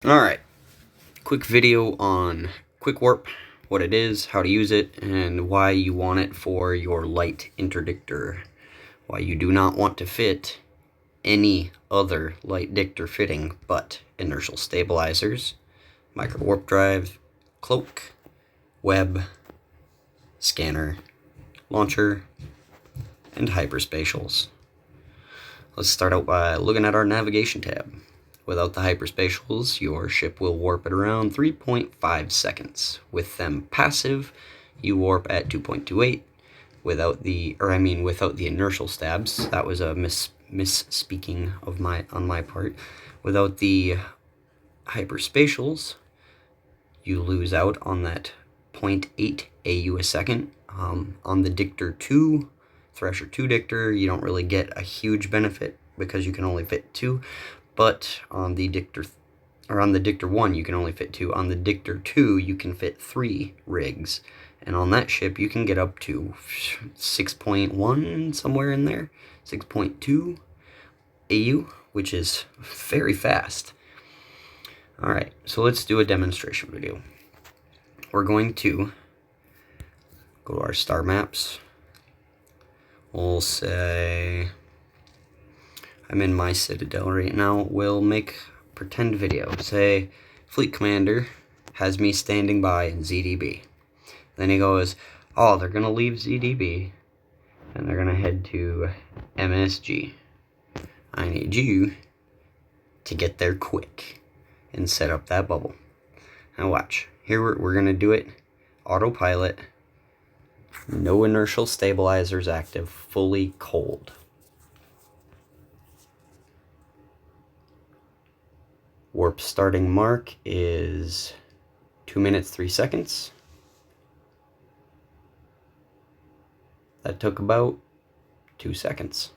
Alright, quick video on quick warp, what it is, how to use it, and why you want it for your light interdictor. Why you do not want to fit any other light dictor fitting but inertial stabilizers, micro warp drive, cloak, web, scanner, launcher, and hyperspatials. Let's start out by looking at our navigation tab. Without the hyperspatials, your ship will warp at around 3.5 seconds. With them passive, you warp at 2.28. Without the inertial stabs, that was a misspeaking on my part. Without the hyperspatials, you lose out on that 0.8 AU a second. On the Dictor 2, Thresher 2 Dictor, you don't really get a huge benefit because you can only fit 2. But on the Dictor 1, you can only fit 2. On the Dictor 2, you can fit 3 rigs. And on that ship, you can get up to 6.1, somewhere in there. 6.2 AU, which is very fast. Alright, so let's do a demonstration video. We're going to go to our star maps. We'll say I'm in my Citadel right now. We'll make a pretend video. Say, Fleet Commander has me standing by in ZDB. Then he goes, oh, they're going to leave ZDB, and they're going to head to MSG. I need you to get there quick and set up that bubble. Now watch. Here we're going to do it autopilot. No inertial stabilizers active. Fully cold. Warp starting mark is 2 minutes 3 seconds. That took about 2 seconds.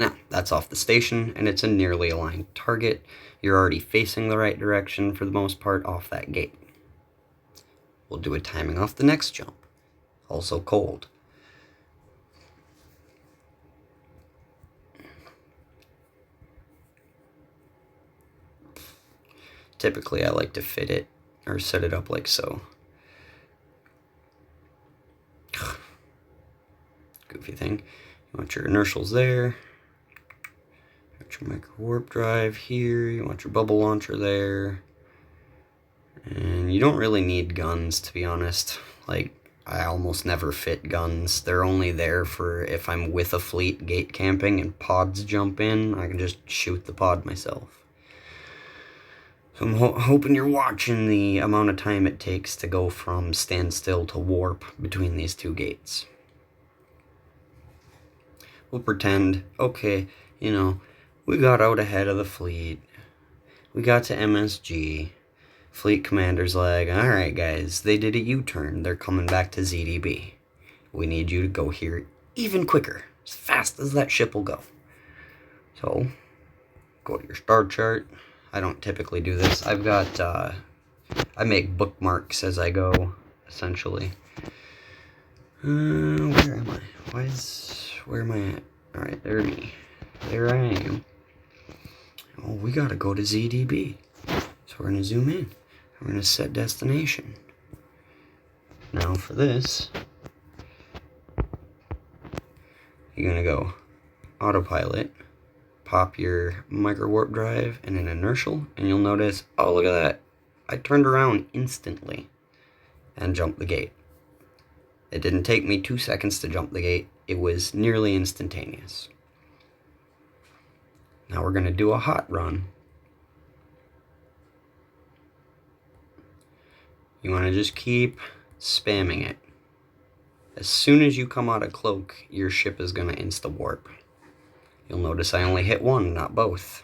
Now, that's off the station, and it's a nearly aligned target. You're already facing the right direction for the most part off that gate. We'll do a timing off the next jump. Also cold. Typically, I like to fit it or set it up like so. Goofy thing. You want your inertials there. You want your micro warp drive here. You want your bubble launcher there. And you don't really need guns, to be honest. Like, I almost never fit guns. They're only there for if I'm with a fleet gate camping and pods jump in, I can just shoot the pod myself. So I'm hoping you're watching the amount of time it takes to go from standstill to warp between these two gates. We'll pretend, okay, we got out ahead of the fleet. We got to MSG. Fleet commander's like, alright guys, they did a U-turn. They're coming back to ZDB. We need you to go here even quicker, as fast as that ship will go. So, go to your star chart. I don't typically do this. I've got, I make bookmarks as I go, essentially. Where am I? Where am I at? Alright, there I am. Oh, we gotta go to ZDB. So we're gonna zoom in. We're gonna set destination. Now for this, you're gonna go autopilot, pop your micro warp drive and an inertial, and you'll notice, oh look at that, I turned around instantly and jumped the gate. It didn't take me 2 seconds to jump the gate. It was nearly instantaneous. Now we're going to do a hot run. You want to just keep spamming it. As soon as you come out of cloak, your ship is going to insta-warp. You'll notice I only hit one, not both.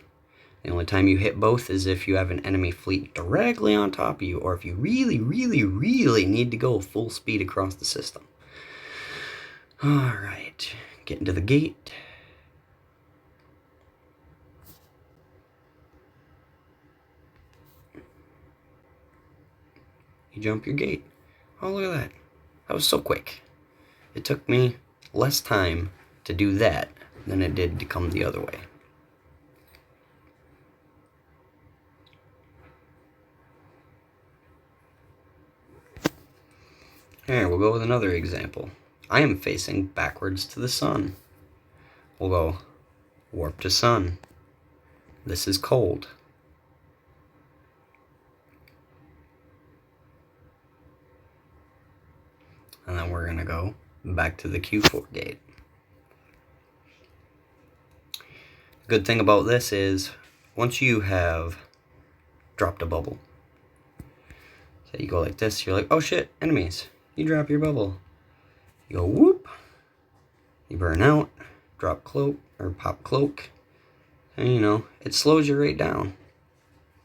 The only time you hit both is if you have an enemy fleet directly on top of you, or if you really, really, really need to go full speed across the system. Alright, get into the gate. You jump your gate. Oh, look at that. That was so quick. It took me less time to do that than it did to come the other way. Here, we'll go with another example. I am facing backwards to the sun. We'll go warp to sun. This is cold. And then we're going to go back to the Q4 gate. Good thing about this is once you have dropped a bubble, so you go like this, you're like, oh shit, enemies. You drop your bubble. You go whoop. You burn out, drop cloak, or pop cloak. And you know, it slows you right down.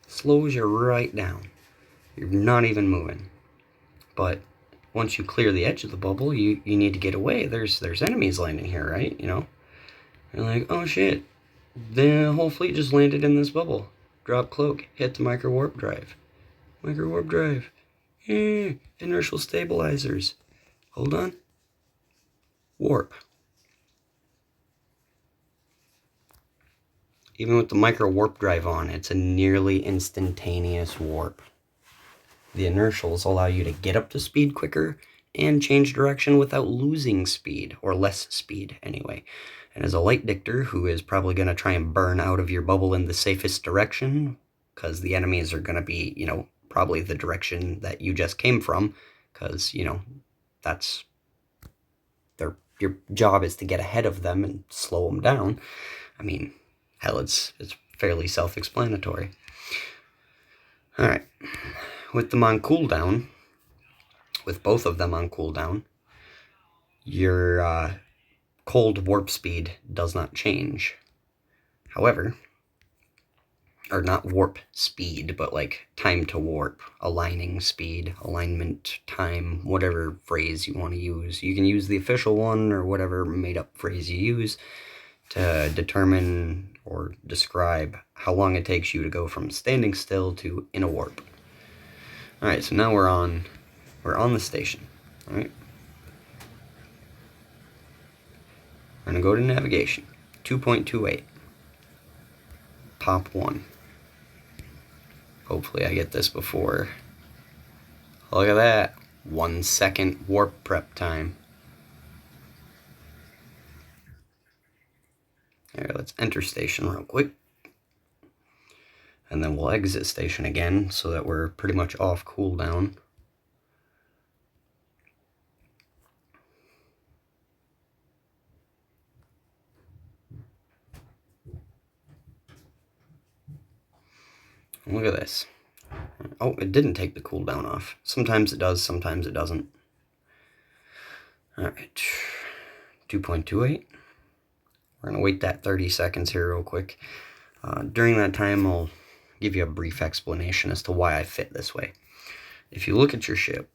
Slows you right down. You're not even moving. But once you clear the edge of the bubble, you need to get away. There's enemies landing here, right? You know? You're like, oh shit. The whole fleet just landed in this bubble. Drop cloak, hit the micro warp drive. Micro warp drive. Inertial stabilizers. Hold on. Warp. Even with the micro warp drive on, it's a nearly instantaneous warp. The inertials allow you to get up to speed quicker and change direction without losing speed, or less speed anyway. And as a light dictor who is probably going to try and burn out of your bubble in the safest direction, because the enemies are going to be, you know, probably the direction that you just came from, because, you know, that's your job is to get ahead of them and slow them down. I mean, hell, it's fairly self-explanatory. Alright, with them on cooldown, with both of them on cooldown, your cold warp speed does not change. However, or not warp speed, but like time to warp, aligning speed, alignment, time, whatever phrase you want to use. You can use the official one or whatever made up phrase you use to determine or describe how long it takes you to go from standing still to in a warp. Alright, so now we're on the station. Alright. I'm going to go to navigation. 2.28. Pop 1. Hopefully I get this before. Look at that. 1 second warp prep time. Alright, let's enter station real quick. And then we'll exit station again so that we're pretty much off cooldown. Look at this. Oh, it didn't take the cooldown off. Sometimes it does, sometimes it doesn't. Alright. 2.28. We're going to wait that 30 seconds here real quick. During that time, I'll give you a brief explanation as to why I fit this way. If you look at your ship,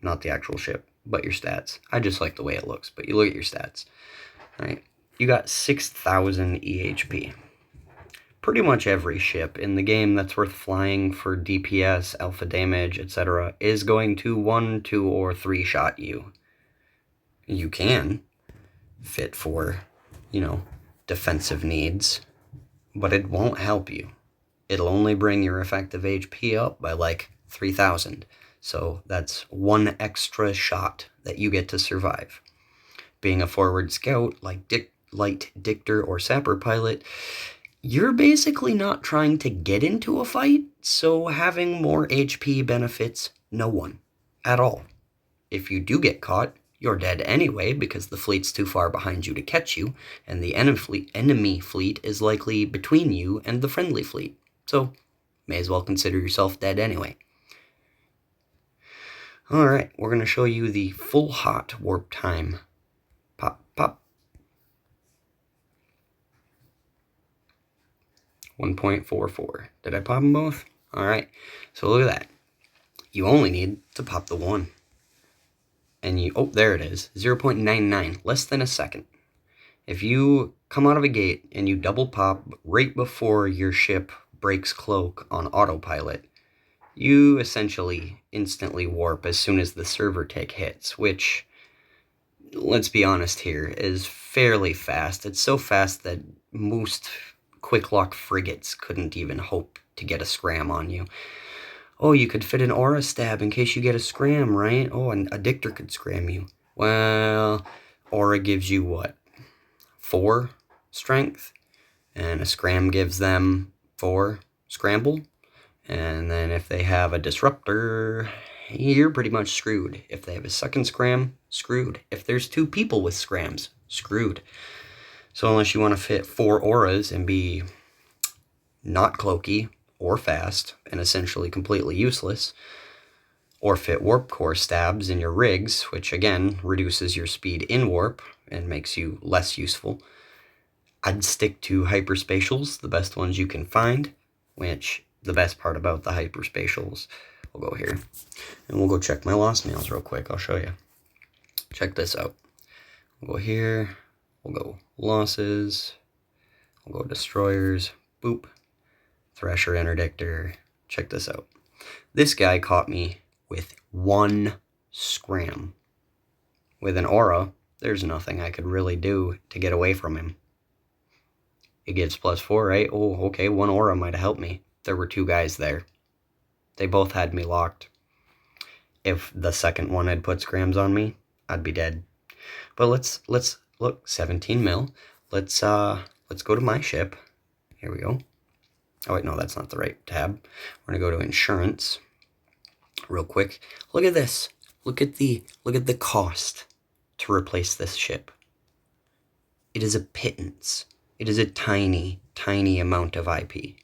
not the actual ship, but your stats. I just like the way it looks, but you look at your stats. Alright. You got 6,000 EHP. Pretty much every ship in the game that's worth flying for DPS, alpha damage, etc. is going to 1, 2, or 3 shot you. You can fit for, you know, defensive needs, but it won't help you. It'll only bring your effective HP up by like 3,000. So that's 1 extra shot that you get to survive. Being a forward scout like light dictor or sapper pilot, you're basically not trying to get into a fight, so having more HP benefits no one at all. If you do get caught, you're dead anyway because the fleet's too far behind you to catch you, and the enemy fleet is likely between you and the friendly fleet, so may as well consider yourself dead anyway. Alright, we're going to show you the full hot warp time. Pop, pop. 1.44. Did I pop them both? Alright, so look at that. You only need to pop the one. And you, oh, there it is. 0.99, less than a second. If you come out of a gate and you double pop right before your ship breaks cloak on autopilot, you essentially instantly warp as soon as the server tick hits, which, let's be honest here, is fairly fast. It's so fast that most quick lock frigates couldn't even hope to get a scram on you. Oh, you could fit an aura stab in case you get a scram, right? Oh, an Addictor could scram you. Well, aura gives you what? 4 strength, and a scram gives them 4 scramble. And then if they have a disruptor, you're pretty much screwed. If they have a second scram, screwed. If there's 2 people with scrams, screwed. So unless you want to fit 4 auras and be not cloaky or fast and essentially completely useless, or fit warp core stabs in your rigs, which again reduces your speed in warp and makes you less useful, I'd stick to hyperspatials, the best ones you can find, which the best part about the hyperspatials, we'll go here and we'll go check my lost mails real quick. I'll show you. Check this out. We'll go here, we'll go losses, we'll go destroyers, boop, Thresher Interdictor. Check this out. This guy caught me with 1 scram. With an aura, there's nothing I could really do to get away from him. It gives +4, right? Oh, okay, 1 aura might have helped me. There were 2 guys there. They both had me locked. If the second one had put scrams on me, I'd be dead. But let's look, 17 mil. Let's go to my ship. Here we go. Oh wait, no, that's not the right tab. We're gonna go to insurance real quick. Look at this. Look at the cost to replace this ship. It is a pittance. It is a tiny, tiny amount of IP.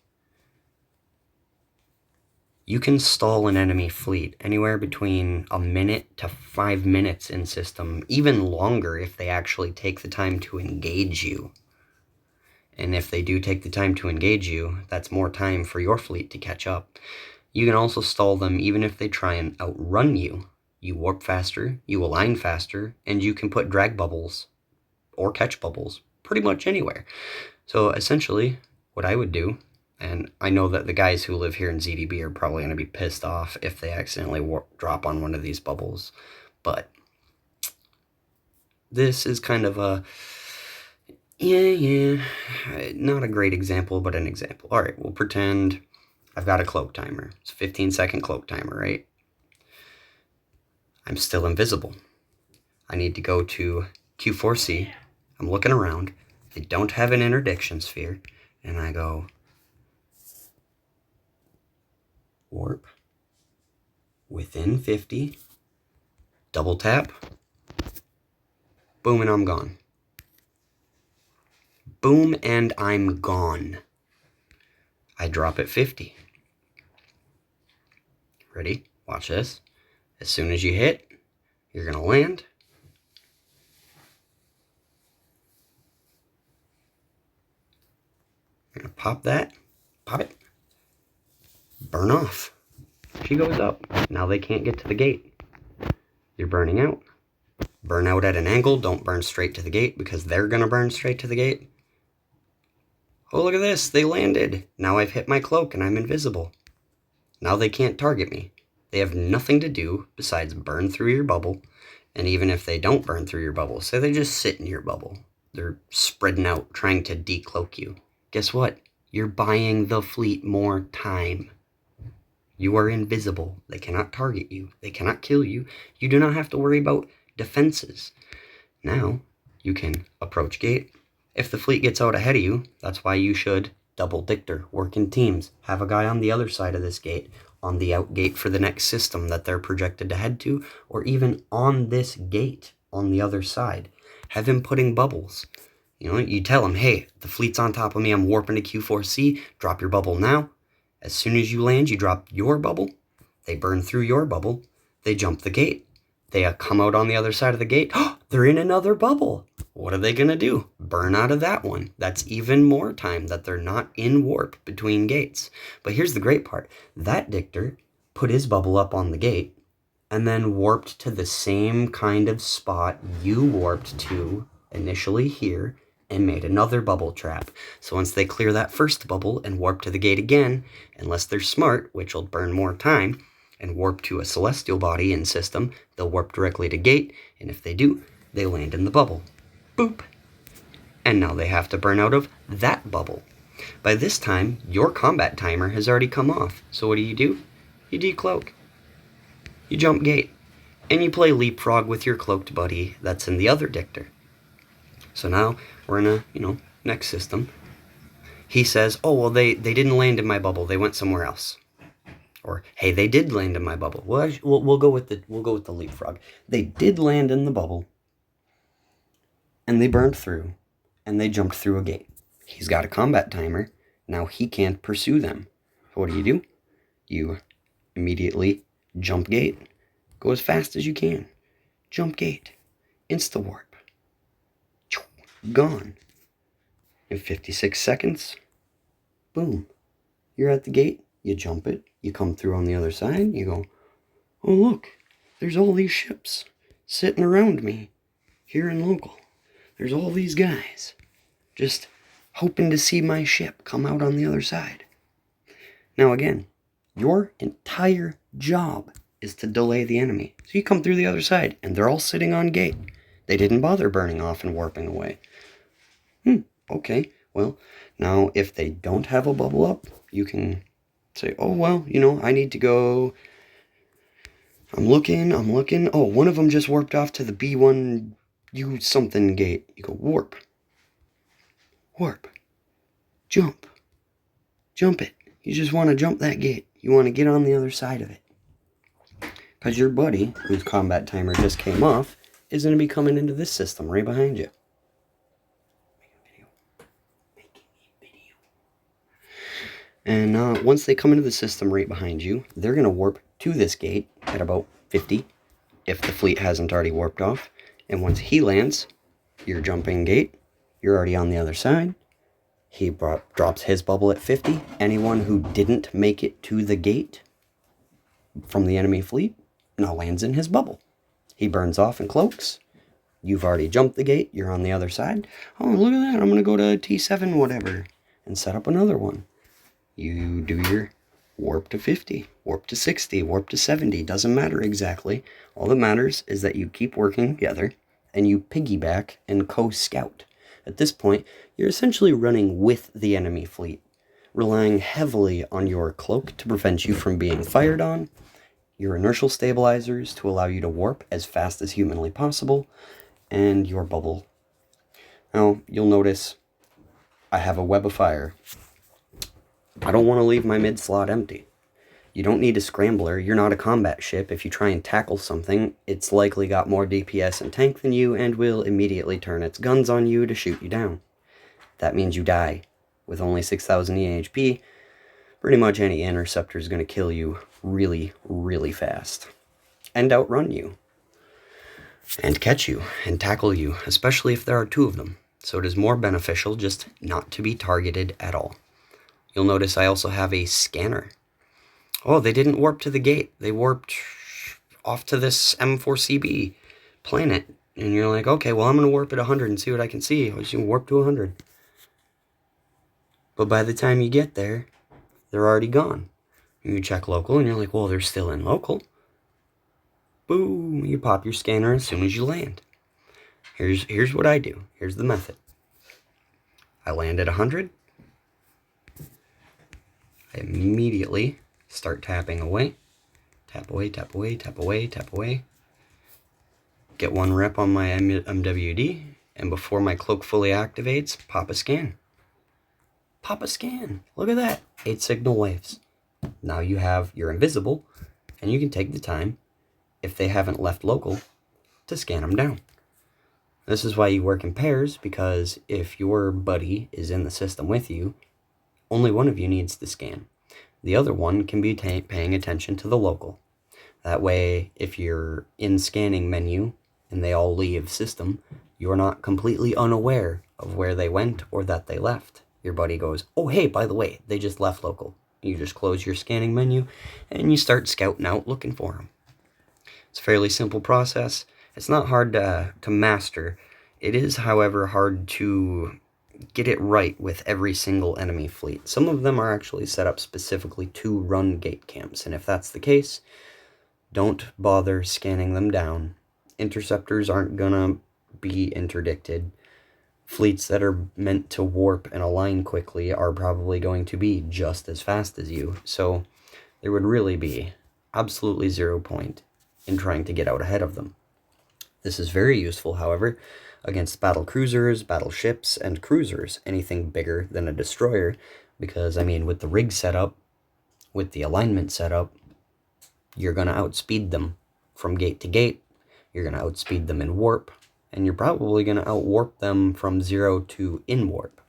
You can stall an enemy fleet anywhere between a minute to 5 minutes in system, even longer if they actually take the time to engage you. And if they do take the time to engage you, that's more time for your fleet to catch up. You can also stall them even if they try and outrun you. You warp faster, you align faster, and you can put drag bubbles or catch bubbles pretty much anywhere. So essentially, what I would do, and I know that the guys who live here in ZDB are probably going to be pissed off if they accidentally drop on one of these bubbles, but this is kind of a, not a great example, but an example. All right, we'll pretend I've got a cloak timer. It's a 15-second cloak timer, right? I'm still invisible. I need to go to Q4C. I'm looking around. They don't have an interdiction sphere. And I go warp within 50, double tap, boom, and I'm gone. Boom, and I'm gone. I drop at 50. Ready? Watch this. As soon as you hit, you're going to land. You're going to pop that. Pop it. Burn off. She goes up. Now they can't get to the gate. You're burning out. Burn out at an angle. Don't burn straight to the gate because they're going to burn straight to the gate. Oh, look at this. They landed. Now I've hit my cloak and I'm invisible. Now they can't target me. They have nothing to do besides burn through your bubble. And even if they don't burn through your bubble, say they just sit in your bubble. They're spreading out, trying to decloak you. Guess what? You're buying the fleet more time. You are invisible. They cannot target you. They cannot kill you. You do not have to worry about defenses. Now, you can approach gate. If the fleet gets out ahead of you, that's why you should double dictor, work in teams. Have a guy on the other side of this gate, on the out gate for the next system that they're projected to head to, or even on this gate on the other side. Have him putting bubbles. You know, you tell him, hey, the fleet's on top of me, I'm warping to Q4C, drop your bubble now. As soon as you land, you drop your bubble. They burn through your bubble. They jump the gate. They come out on the other side of the gate. Oh, they're in another bubble. What are they going to do? Burn out of that one. That's even more time that they're not in warp between gates. But here's the great part. That dictor put his bubble up on the gate and then warped to the same kind of spot you warped to initially here and made another bubble trap. So once they clear that first bubble and warp to the gate again, unless they're smart, which will burn more time, and warp to a celestial body in system, they'll warp directly to gate, and if they do, they land in the bubble. Boop. And now they have to burn out of that bubble. By this time, your combat timer has already come off. So what do? You you decloak. You jump gate. And you play Leapfrog with your cloaked buddy that's in the other dictor. So now we're in a, next system. He says, oh, well, they didn't land in my bubble. They went somewhere else. Or, hey, they did land in my bubble. Well, we'll go with the Leapfrog. They did land in the bubble. And they burned through. And they jumped through a gate. He's got a combat timer. Now he can't pursue them. So what do? You immediately jump gate. Go as fast as you can. Jump gate. Insta-warp. Gone. In 56 seconds, boom. You're at the gate. You jump it. You come through on the other side. You go, oh, look. There's all these ships sitting around me here in local. There's all these guys just hoping to see my ship come out on the other side. Now again, your entire job is to delay the enemy. So you come through the other side, and they're all sitting on gate. They didn't bother burning off and warping away. Okay, well, now if they don't have a bubble up, you can say, oh, well, I need to go. I'm looking. Oh, one of them just warped off to the B1U something gate. You go, warp. Jump it. You just want to jump that gate. You want to get on the other side of it. Because your buddy, whose combat timer just came off, is going to be coming into this system right behind you. And once they come into the system right behind you, they're going to warp to this gate at about 50, if the fleet hasn't already warped off. And once he lands, you're jumping gate. You're already on the other side. He drops his bubble at 50. Anyone who didn't make it to the gate from the enemy fleet now lands in his bubble. He burns off and cloaks. You've already jumped the gate. You're on the other side. Oh, look at that. I'm going to go to T7 whatever and set up another one. You do your warp to 50, warp to 60, warp to 70. Doesn't matter exactly. All that matters is that you keep working together and you piggyback and co-scout. At this point, you're essentially running with the enemy fleet, relying heavily on your cloak to prevent you from being fired on, your inertial stabilizers to allow you to warp as fast as humanly possible, and your bubble. Now, you'll notice I have a web of fire. I don't want to leave my mid slot empty. You don't need a scrambler. You're not a combat ship. If you try and tackle something, it's likely got more DPS and tank than you and will immediately turn its guns on you to shoot you down. That means you die. With only 6,000 EHP, pretty much any interceptor is going to kill you really, really fast. And outrun you. And catch you and tackle you, especially if there are two of them. So it is more beneficial just not to be targeted at all. You'll notice I also have a scanner. Oh, they didn't warp to the gate. They warped off to this M4CB planet. And you're like, okay, well, I'm going to warp at 100 and see what I can see. I was going to warp to 100. But by the time you get there, they're already gone. You check local and you're like, well, they're still in local. Boom, you pop your scanner as soon as you land. Here's what I do. Here's the method. I land at 100. I immediately start tapping away. Tap away, tap away, tap away, tap away. Get one rep on my MWD, and before my cloak fully activates, pop a scan. Pop a scan. Look at that. 8 signal waves. Now you're invisible, and you can take the time, if they haven't left local, to scan them down. This is why you work in pairs, because if your buddy is in the system with you, only one of you needs to scan. The other one can be paying attention to the local. That way, if you're in scanning menu and they all leave system, you're not completely unaware of where they went or that they left. Your buddy goes, oh, hey, by the way, they just left local. You just close your scanning menu and you start scouting out looking for them. It's a fairly simple process. It's not hard to master. It is, however, hard to get it right with every single enemy fleet. Some of them are actually set up specifically to run gate camps, and if that's the case, don't bother scanning them down. Interceptors aren't gonna be interdicted. Fleets that are meant to warp and align quickly are probably going to be just as fast as you, so there would really be absolutely 0 point in trying to get out ahead of them. This is very useful, however, against battle cruisers, battleships, and cruisers, anything bigger than a destroyer, because, I mean, with the rig setup, with the alignment setup, you're going to outspeed them from gate to gate, you're going to outspeed them in warp, and you're probably going to outwarp them from 0 to in warp,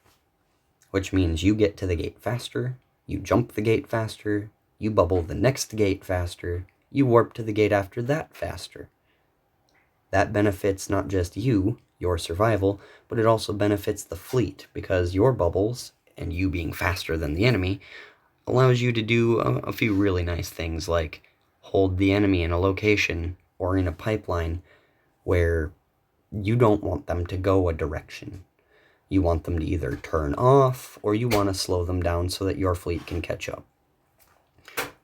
which means you get to the gate faster, you jump the gate faster, you bubble the next gate faster, you warp to the gate after that faster. That benefits not just you, your survival, but it also benefits the fleet, because your bubbles, and you being faster than the enemy, allows you to do a few really nice things, like hold the enemy in a location or in a pipeline where you don't want them to go a direction. You want them to either turn off, or you want to slow them down so that your fleet can catch up.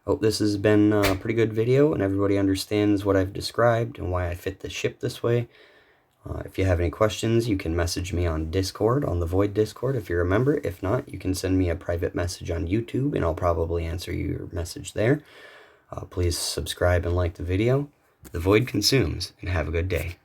Hope this has been a pretty good video, and everybody understands what I've described and why I fit the ship this way. If you have any questions, you can message me on Discord, on the Void Discord if you're a member. If not, you can send me a private message on YouTube, and I'll probably answer your message there. Please subscribe and like the video. The Void consumes, and have a good day.